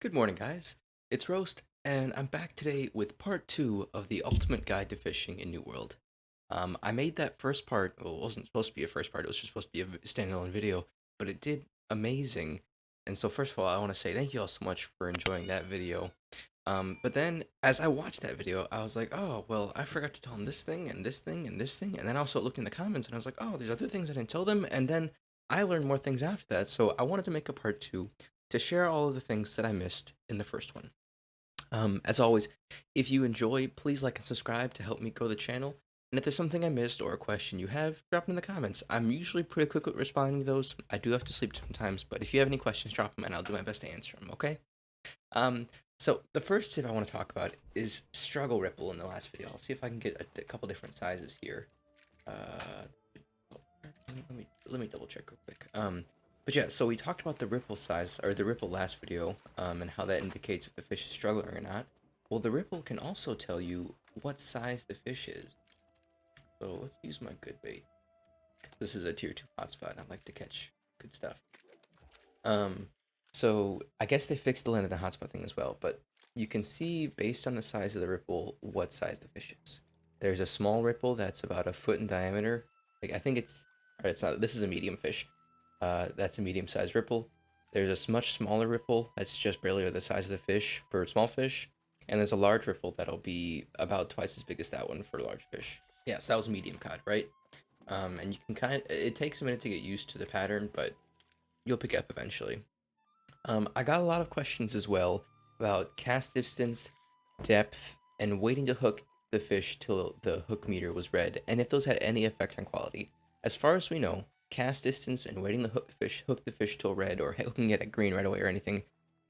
Good morning, guys. It's Roast, and I'm back today with part two of the Ultimate Guide to Fishing in New World. I made that first part, well, it wasn't supposed to be a first part, it was just supposed to be a standalone video, but it did amazing. And so, first of all, I want to say thank you all so much for enjoying that video. But then, as I watched that video, I was like, oh, well, I forgot to tell them this thing, and this thing, and this thing. And then I also looked in the comments, and I was like, oh, there's other things I didn't tell them. And then I learned more things after that, so I wanted to make a part two to share all of the things that I missed in the first one. As always, if you enjoy, please like and subscribe to help me grow the channel. And if there's something I missed or a question you have, drop it in the comments. I'm usually pretty quick with responding to those. I do have to sleep sometimes, but if you have any questions, drop them and I'll do my best to answer them, okay? Um, so the first tip I want to talk about is struggle ripple in the last video. I'll see if I can get a couple different sizes here. Let me double check real quick. But yeah, so we talked about the ripple size, or the ripple last video, and how that indicates if the fish is struggling or not. Well, the ripple can also tell you what size the fish is. So let's use my good bait. This is a tier 2 hotspot, and I like to catch good stuff. So I guess they fixed the land in the hotspot thing as well, but you can see based on the size of the ripple what size the fish is. There's a small ripple that's about a foot in diameter. Like I think it's not. This is a medium fish. That's a medium-sized ripple. There's a much smaller ripple that's just barely the size of the fish for small fish, and there's a large ripple that'll be about twice as big as that one for large fish. Yeah, so that was medium cod, right? And you can it takes a minute to get used to the pattern, but you'll pick it up eventually. I got a lot of questions as well about cast distance, depth, and waiting to hook the fish till the hook meter was red, and if those had any effect on quality. As far as we know, cast distance and waiting to hook the fish till red, or hooking it at green right away or anything,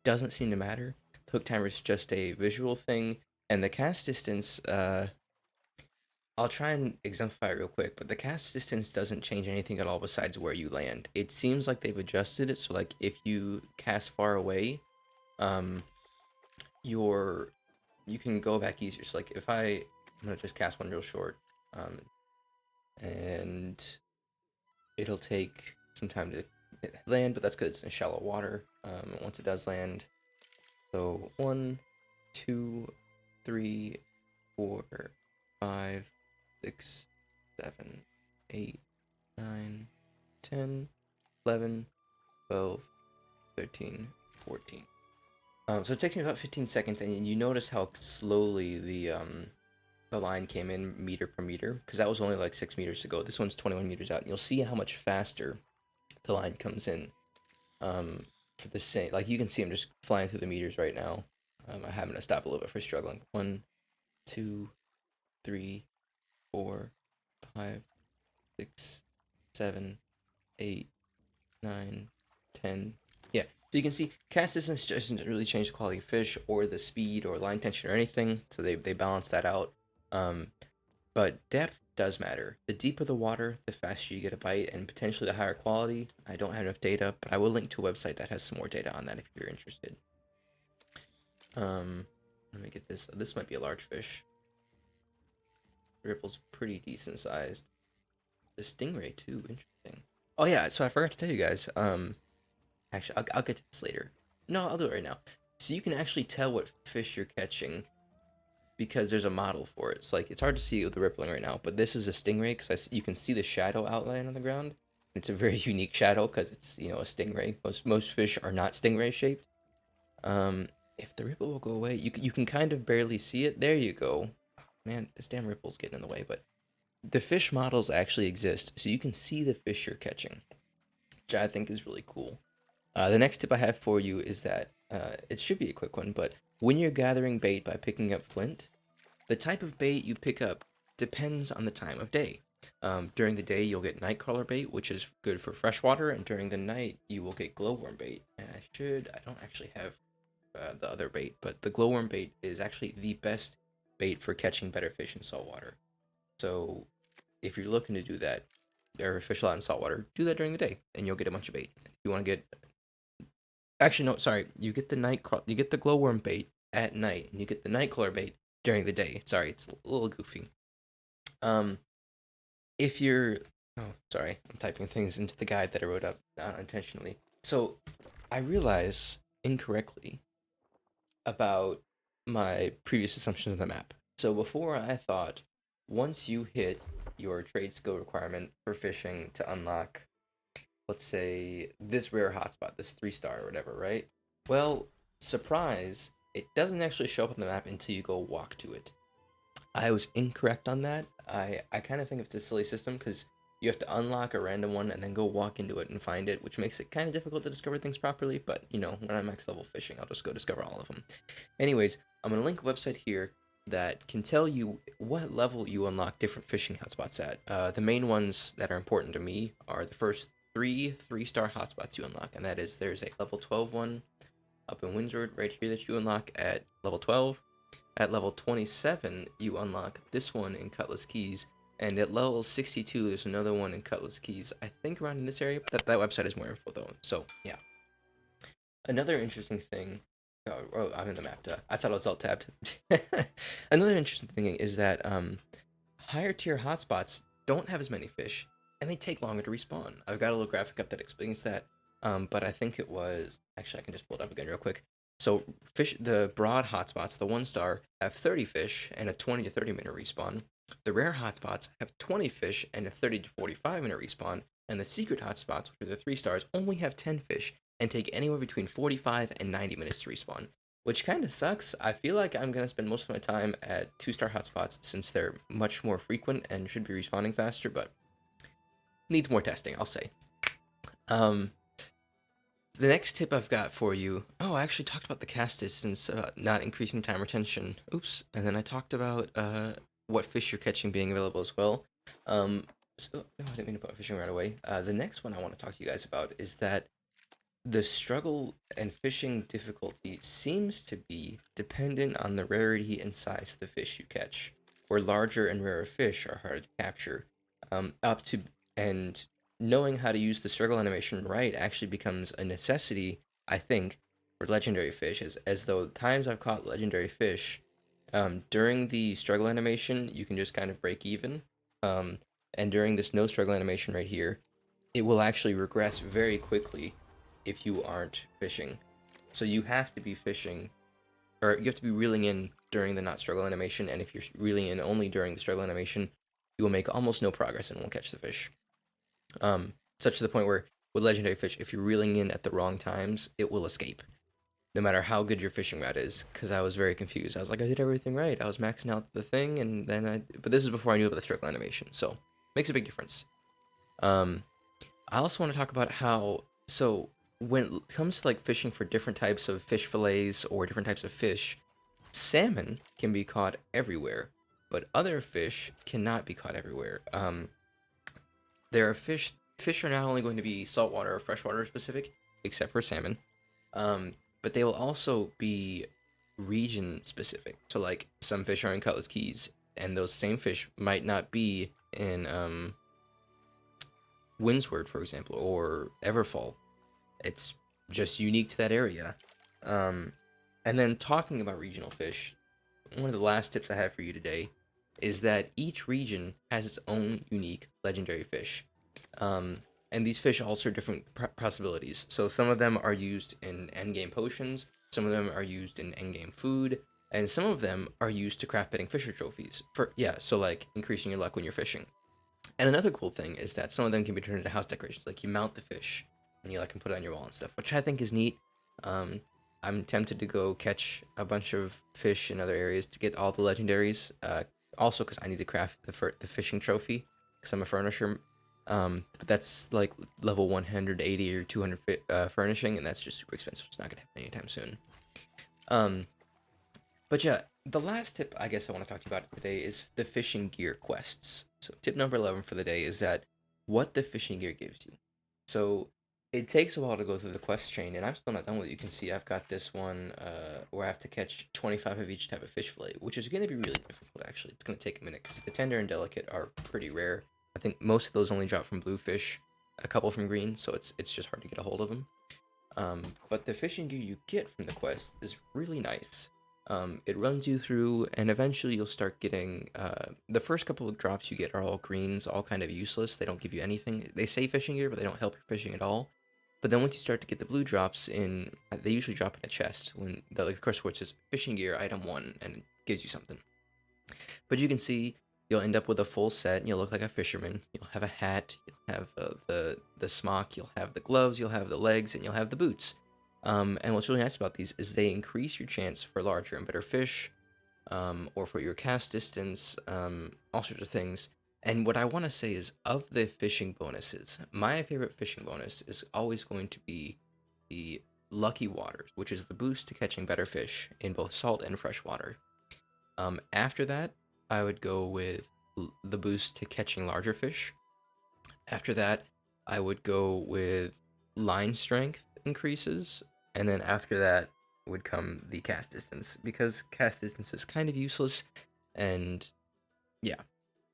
doesn't seem to matter. The hook timer is just a visual thing, and the cast distance, I'll try and exemplify it real quick, but the cast distance doesn't change anything at all besides where you land. It seems like they've adjusted it, so like if you cast far away, um, your you can go back easier. So like if I'm gonna just cast one real short, and it'll take some time to land, but that's because it's in shallow water. Once it does land, so 1, 2, 3, 4, 5, 6, 7, 8, 9, 10, 11, 12, 13, 14. So it takes me about 15 seconds, and you notice how slowly the line came in meter per meter, because that was only like 6 meters to go. This one's 21 meters out, and you'll see how much faster the line comes in. For the same, like you can see I'm just flying through the meters right now. I'm having to stop a little bit for struggling. 1, 2, 3, 4, 5, 6, 7, 8, 9, 10. Yeah, so you can see cast distance doesn't really change the quality of fish or the speed or line tension or anything, so they balance that out. But depth does matter. The deeper the water, the faster you get a bite, and potentially the higher quality. I don't have enough data, but I will link to a website that has some more data on that if you're interested. Let me get this. This might be a large fish. Ripple's pretty decent sized. The stingray too, interesting. Oh yeah, so I forgot to tell you guys. Actually, I'll get to this later. No, I'll do it right now. So you can actually tell what fish you're catching because there's a model for it. It's like it's hard to see with the rippling right now, but this is a stingray because you can see the shadow outline on the ground. It's a very unique shadow because it's a stingray. Most fish are not stingray shaped. If the ripple will go away, you can kind of barely see it. There you go. Oh, man, this damn ripple's getting in the way. But the fish models actually exist, so you can see the fish you're catching, which I think is really cool. The next tip I have for you is that it should be a quick one, but when you're gathering bait by picking up flint, the type of bait you pick up depends on the time of day. During the day, you'll get nightcrawler bait, which is good for freshwater, and during the night, you will get glowworm bait. And I don't actually have the other bait, but the glowworm bait is actually the best bait for catching better fish in saltwater. So if you're looking to do that, or fish a lot in saltwater, do that during the day, and you'll get a bunch of bait. If you want to get Actually, no, sorry. You get you get the glowworm bait at night, and you get the nightcrawler bait during the day. Sorry, it's a little goofy. Um, if you're, oh, sorry, I'm typing things into the guide that I wrote up unintentionally. So, I realize incorrectly about my previous assumptions of the map. So before I thought once you hit your trade skill requirement for fishing to unlock, let's say, this rare hotspot, this 3-star or whatever, right? Well, surprise, it doesn't actually show up on the map until you go walk to it. I was incorrect on that. I kind of think it's a silly system because you have to unlock a random one and then go walk into it and find it, which makes it kind of difficult to discover things properly. But you know, when I'm max level fishing, I'll just go discover all of them. Anyways, I'm gonna link a website here that can tell you what level you unlock different fishing hotspots at. The main ones that are important to me are the first three-star hotspots you unlock, and that is there's a level 12 one up in Windsor right here that you unlock at level 12. At level 27, you unlock this one in Cutlass Keys, and at level 62, there's another one in Cutlass Keys. I think around in this area, but that website is more info though. So yeah. Another interesting thing. Oh, I'm in the map. Duh. I thought I was alt tabbed. Another interesting thing is that higher tier hotspots don't have as many fish, and they take longer to respawn. I've got a little graphic up that explains that. But I think it was actually I can just pull it up again real quick. So fish, the broad hotspots, the 1-star, have 30 fish and a 20 to 30 minute respawn. The rare hotspots have 20 fish and a 30 to 45 minute respawn, and the secret hotspots, which are the 3-stars, only have 10 fish and take anywhere between 45 and 90 minutes to respawn, which kind of sucks. I feel like I'm going to spend most of my time at 2-star hotspots since they're much more frequent and should be respawning faster, but needs more testing, I'll say. Um, the next tip I've got for you. Oh, I actually talked about the cast distance, not increasing time retention. Oops. And then I talked about what fish you're catching being available as well. So, no, I didn't mean to put fishing right away. The next one I want to talk to you guys about is that the struggle and fishing difficulty seems to be dependent on the rarity and size of the fish you catch, where larger and rarer fish are harder to capture. Up to and knowing how to use the struggle animation right actually becomes a necessity, I think, for legendary fish. As though the times I've caught legendary fish, during the struggle animation, you can just kind of break even. Um, and during this no struggle animation right here, it will actually regress very quickly if you aren't fishing. So you have to be fishing, or you have to be reeling in during the not struggle animation, and if you're reeling in only during the struggle animation, you will make almost no progress and won't catch the fish. Such to the point where with legendary fish, if you're reeling in at the wrong times, it will escape, no matter how good your fishing route is. Because I was very confused. I was like, I did everything right. I was maxing out the thing, and then but this is before I knew about the struggle animation, so makes a big difference. I also want to talk about how, so when it comes to like fishing for different types of fish fillets or different types of fish, salmon can be caught everywhere, but other fish cannot be caught everywhere. There are fish are not only going to be saltwater or freshwater specific, except for salmon, but they will also be region specific. So like some fish are in Cutlass Keys, and those same fish might not be in Windsward, for example, or Everfall. It's just unique to that area. And then talking about regional fish, one of the last tips I have for you today is that each region has its own unique legendary fish. And these fish all serve different possibilities. So some of them are used in endgame potions, some of them are used in endgame food, and some of them are used to craft betting fisher trophies. So like increasing your luck when you're fishing. And another cool thing is that some of them can be turned into house decorations. Like you mount the fish and you like can put it on your wall and stuff, which I think is neat. I'm tempted to go catch a bunch of fish in other areas to get all the legendaries. Also, because I need to craft the fishing trophy because I'm a furnisher. But that's like level 180 or 200 furnishing, and that's just super expensive. It's not gonna happen anytime soon. But yeah, the last tip I guess I want to talk to you about today is the fishing gear quests. So tip number 11 for the day is that what the fishing gear gives you. So it takes a while to go through the quest chain, and I'm still not done with it. You can see I've got this one where I have to catch 25 of each type of fish fillet, which is going to be really difficult actually. It's going to take a minute because the tender and delicate are pretty rare. I think most of those only drop from bluefish, a couple from green, so it's just hard to get a hold of them. But the fishing gear you get from the quest is really nice. It runs you through, and eventually you'll start getting. The first couple of drops you get are all greens, all kind of useless. They don't give you anything. They say fishing gear, but they don't help your fishing at all. But then once you start to get the blue drops in, they usually drop in a chest when the like, course where it says fishing gear item 1 and it gives you something. But you can see you'll end up with a full set and you'll look like a fisherman. You'll have a hat, you'll have the smock, you'll have the gloves, you'll have the legs, and you'll have the boots. And what's really nice about these is they increase your chance for larger and better fish, or for your cast distance, all sorts of things. And what I want to say is, of the fishing bonuses, my favorite fishing bonus is always going to be the Lucky Waters, which is the boost to catching better fish in both salt and fresh water. After that, I would go with the boost to catching larger fish. After that, I would go with line strength increases. And then after that would come the cast distance, because cast distance is kind of useless. And yeah,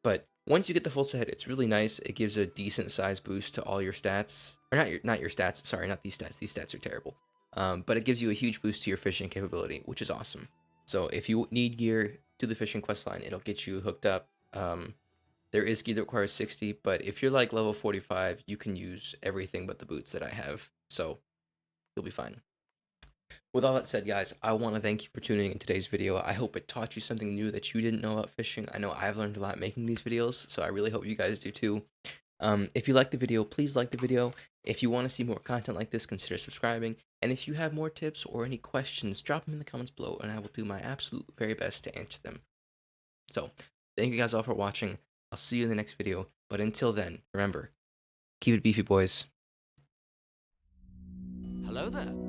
but once you get the full set, it's really nice. It gives a decent size boost to all your stats, or not your stats. Sorry, not these stats. These stats are terrible. But it gives you a huge boost to your fishing capability, which is awesome. So if you need gear, do the fishing quest line. It'll get you hooked up. There is gear that requires 60, but if you're like level 45, you can use everything but the boots that I have. So you'll be fine. With all that said, guys, I want to thank you for tuning in today's video. I hope it taught you something new that you didn't know about fishing. I know I've learned a lot making these videos, so I really hope you guys do too. If you like the video, please like the video. If you want to see more content like this, consider subscribing. And if you have more tips or any questions, drop them in the comments below, and I will do my absolute very best to answer them. So, thank you guys all for watching. I'll see you in the next video. But until then, remember, keep it beefy, boys. Hello there.